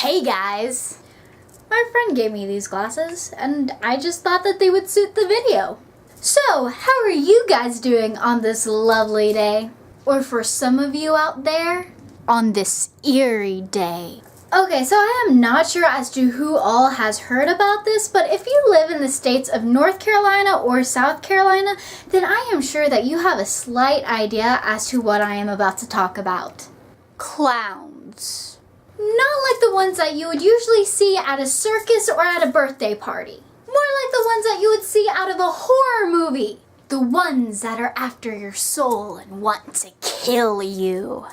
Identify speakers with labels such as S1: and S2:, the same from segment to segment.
S1: Hey guys! My friend gave me these glasses and I just thought that they would suit the video. So, how are you guys doing on this lovely day? Or for some of you out there, on this eerie day. Okay, so I am not sure as to who all has heard about this, but if you live in the states of North Carolina or South Carolina, then I am sure that you have a slight idea as to what I am about to talk about. Clowns. Not like the ones that you would usually see at a circus or at a birthday party. More like the ones that you would see out of a horror movie. The ones that are after your soul and want to kill you.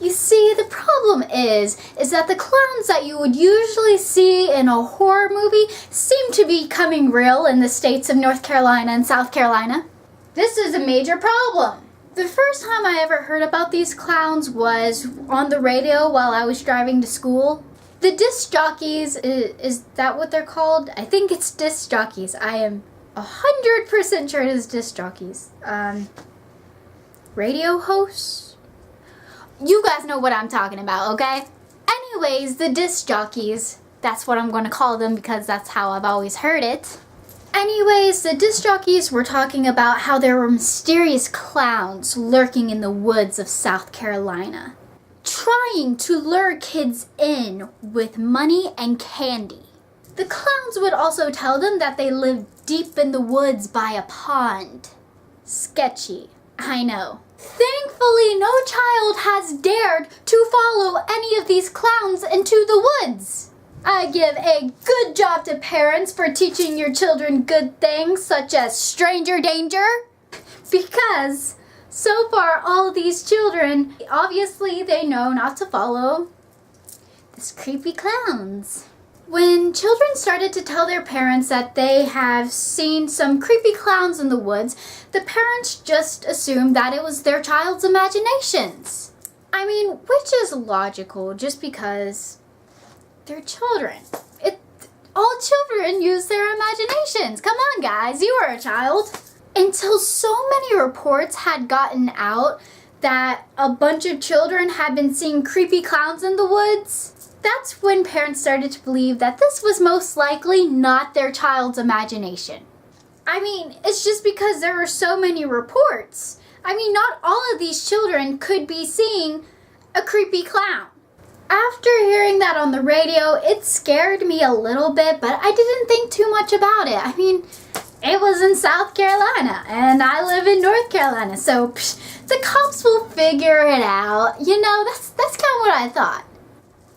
S1: You see, the problem is that the clowns that you would usually see in a horror movie seem to be becoming real in the states of North Carolina and South Carolina. This is a major problem. The first time I ever heard about these clowns was on the radio while I was driving to school. The disc jockeys, is that what they're called? I think it's disc jockeys. I am 100% sure it is disc jockeys. Radio hosts? You guys know what I'm talking about, okay? Anyways, the disc jockeys, that's what I'm going to call them because that's how I've always heard it. Anyways, the disc jockeys were talking about how there were mysterious clowns lurking in the woods of South Carolina, trying to lure kids in with money and candy. The clowns would also tell them that they lived deep in the woods by a pond. Sketchy, I know. Thankfully, no child has dared to follow any of these clowns into the woods. I give a good job to parents for teaching your children good things such as stranger danger. Because so far all these children, obviously they know not to follow these creepy clowns. When children started to tell their parents that they have seen some creepy clowns in the woods, the parents just assumed that it was their child's imaginations. I mean, which is logical just because they're children. All children use their imaginations. Come on, guys, you are a child. Until so many reports had gotten out that a bunch of children had been seeing creepy clowns in the woods, that's when parents started to believe that this was most likely not their child's imagination. I mean, it's just because there are so many reports. I mean, not all of these children could be seeing a creepy clown. After hearing that on the radio, it scared me a little bit, but I didn't think too much about it. I mean, it was in South Carolina, and I live in North Carolina, so the cops will figure it out. You know, that's kind of what I thought.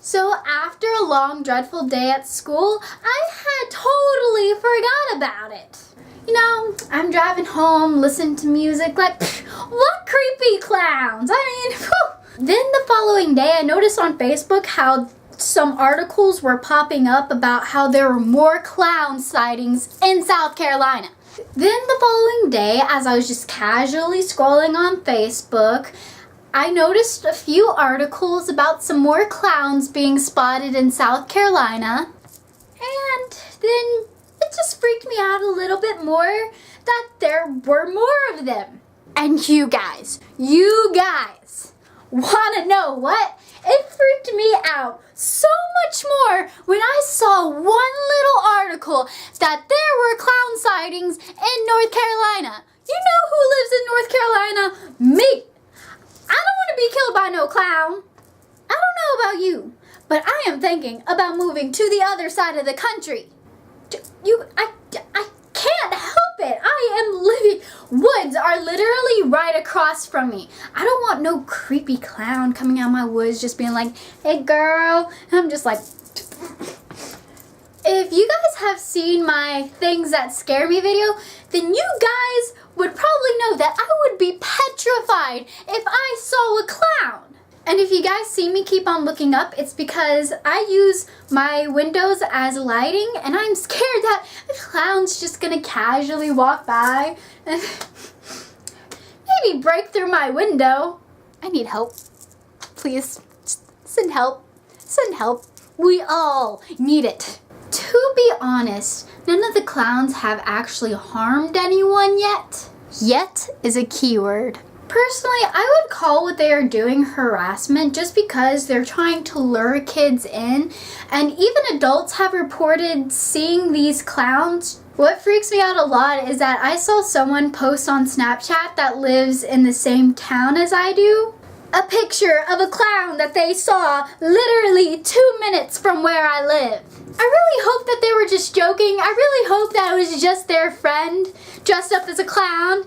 S1: So after a long, dreadful day at school, I had totally forgot about it. You know, I'm driving home, listening to music, like, what creepy clowns? I mean, whew. Then the following day, I noticed on Facebook how some articles were popping up about how there were more clown sightings in South Carolina. Then the following day, as I was just casually scrolling on Facebook, I noticed a few articles about some more clowns being spotted in South Carolina. And then it just freaked me out a little bit more that there were more of them. And you guys want to know what? It freaked me out so much more when I saw one little article that there were clown sightings in North Carolina. You know who lives in North Carolina? Me. I don't want to be killed by no clown. I don't know about you, but I am thinking about moving to the other side of the country. I can't help it. I am living. Woods are literally right across from me. I don't want no creepy clown coming out of my woods just being like, hey girl. And I'm just like, if you guys have seen my things that scare me video, then you guys would probably know that I would be petrified if I saw a clown. And if you guys see me keep on looking up, it's because I use my windows as lighting and I'm scared that a clown's just gonna casually walk by and maybe break through my window. I need help. Please, send help. Send help. We all need it. To be honest, none of the clowns have actually harmed anyone yet. Yet is a keyword. Personally, I would call what they are doing harassment just because they're trying to lure kids in, and even adults have reported seeing these clowns. What freaks me out a lot is that I saw someone post on Snapchat that lives in the same town as I do a picture of a clown that they saw literally 2 minutes from where I live. I really hope that they were just joking. I really hope that it was just their friend dressed up as a clown.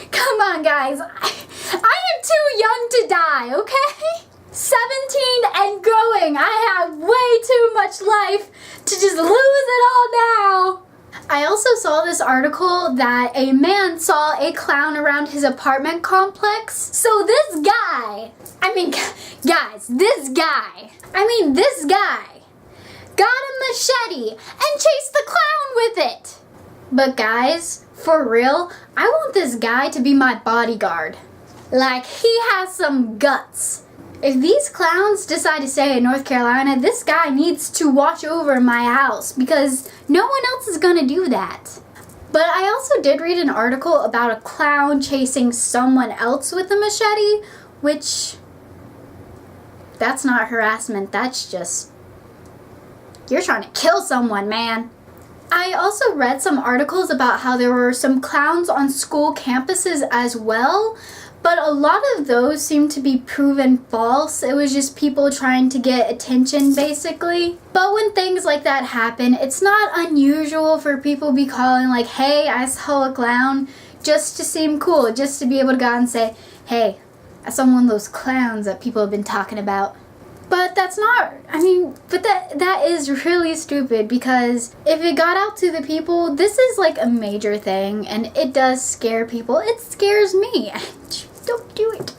S1: Come on, guys. I am too young to die, okay? 17 and growing. I have way too much life to just lose it all now. I also saw this article that a man saw a clown around his apartment complex. So this guy got a machete and chased the clown with it. But guys, for real, I want this guy to be my bodyguard. Like, he has some guts. If these clowns decide to stay in North Carolina, this guy needs to watch over my house because no one else is gonna do that. But I also did read an article about a clown chasing someone else with a machete, which, that's not harassment, that's just, you're trying to kill someone, man. I also read some articles about how there were some clowns on school campuses as well, but a lot of those seem to be proven false. It was just people trying to get attention, basically. But when things like that happen, it's not unusual for people to be calling like, hey, I saw a clown, just to seem cool, just to be able to go out and say, hey, I saw one of those clowns that people have been talking about. But that's not, that is really stupid because if it got out to the people, this is like a major thing and it does scare people. It scares me. Don't do it.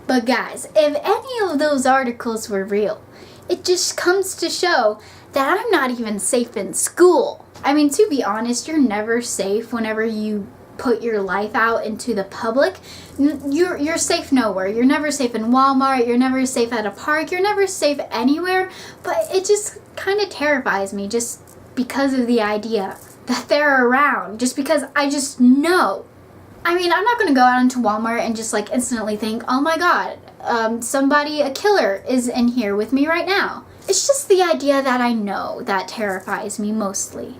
S1: But guys, if any of those articles were real, it just comes to show that I'm not even safe in school. To be honest, you're never safe whenever you put your life out into the public. You're safe nowhere. You're never safe in Walmart. You're never safe at a park. You're never safe anywhere. But it just kind of terrifies me just because of the idea that they're around. Just because I just know. I'm not going to go out into Walmart and just like instantly think, oh my god, a killer is in here with me right now. It's just the idea that I know that terrifies me mostly.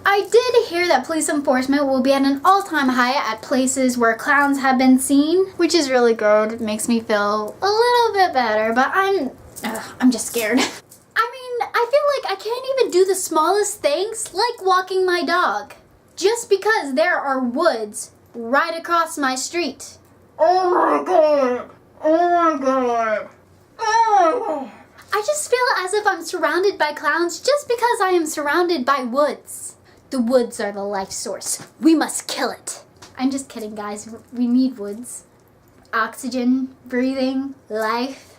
S1: I did hear that police enforcement will be at an all-time high at places where clowns have been seen, which is really good. It makes me feel a little bit better, but I'm just scared. I feel like I can't even do the smallest things, like walking my dog, just because there are woods right across my street. Oh my god! Oh my god! Oh! I just feel as if I'm surrounded by clowns just because I am surrounded by woods. The woods are the life source. We must kill it. I'm just kidding, guys. We need woods. Oxygen, breathing, life.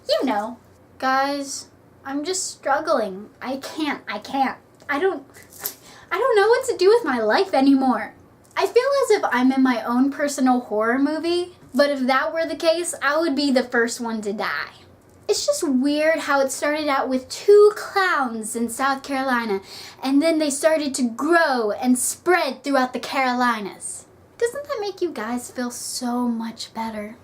S1: You know. Guys, I'm just struggling. I can't. I don't know what to do with my life anymore. I feel as if I'm in my own personal horror movie, but if that were the case, I would be the first one to die. It's just weird how it started out with 2 clowns in South Carolina, and then they started to grow and spread throughout the Carolinas. Doesn't that make you guys feel so much better?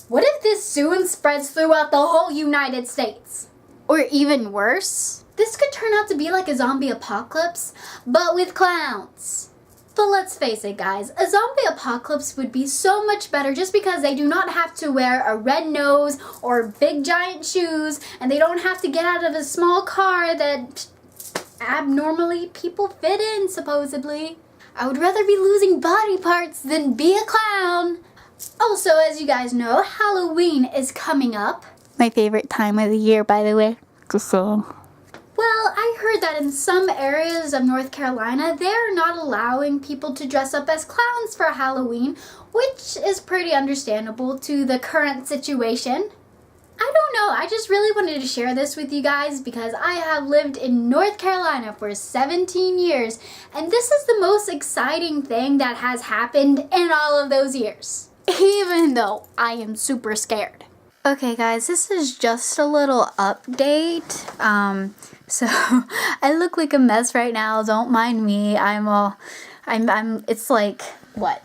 S1: What if this soon spreads throughout the whole United States? Or even worse, this could turn out to be like a zombie apocalypse, but with clowns. But let's face it, guys, a zombie apocalypse would be so much better just because they do not have to wear a red nose or big giant shoes, and they don't have to get out of a small car that abnormally people fit in, supposedly. I would rather be losing body parts than be a clown. Also, as you guys know, Halloween is coming up. My favorite time of the year, by the way. Just saying. Well, I heard that in some areas of North Carolina, they're not allowing people to dress up as clowns for Halloween, which is pretty understandable to the current situation. I don't know, I just really wanted to share this with you guys because I have lived in North Carolina for 17 years, and this is the most exciting thing that has happened in all of those years, even though I am super scared. Okay guys, this is just a little update. So I look like a mess right now. Don't mind me. It's like, what?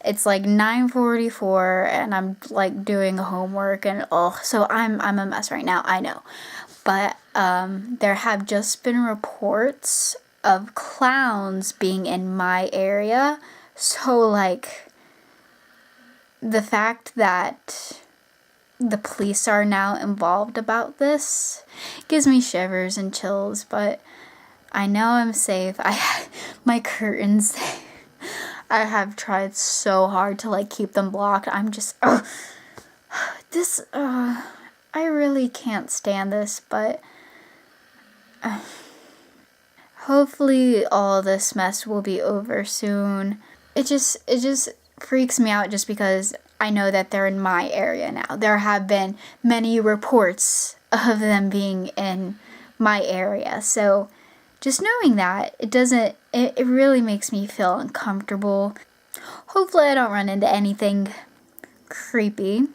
S1: It's like 9:44 and I'm like doing homework and so I'm a mess right now, I know. But there have just been reports of clowns being in my area. So like the fact that the police are now involved about this gives me shivers and chills, but I know I'm safe. My curtains, I have tried so hard to like keep them blocked. I'm just I really can't stand this, but hopefully all this mess will be over soon. It just freaks me out just because I know that they're in my area now. There have been many reports of them being in my area. So just knowing that, it really makes me feel uncomfortable. Hopefully I don't run into anything creepy.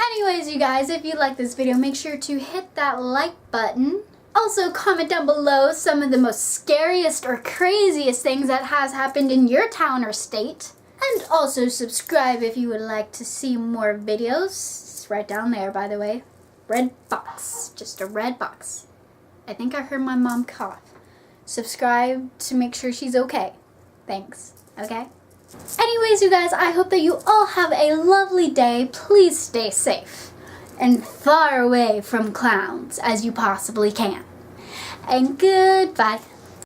S1: Anyways, you guys, if you like this video, make sure to hit that like button. Also, comment down below some of the most scariest or craziest things that has happened in your town or state. And also subscribe if you would like to see more videos. It's right down there, by the way. Red box. Just a red box. I think I heard my mom cough. Subscribe to make sure she's okay. Thanks. Okay? Anyways, you guys, I hope that you all have a lovely day. Please stay safe and far away from clowns as you possibly can. And goodbye.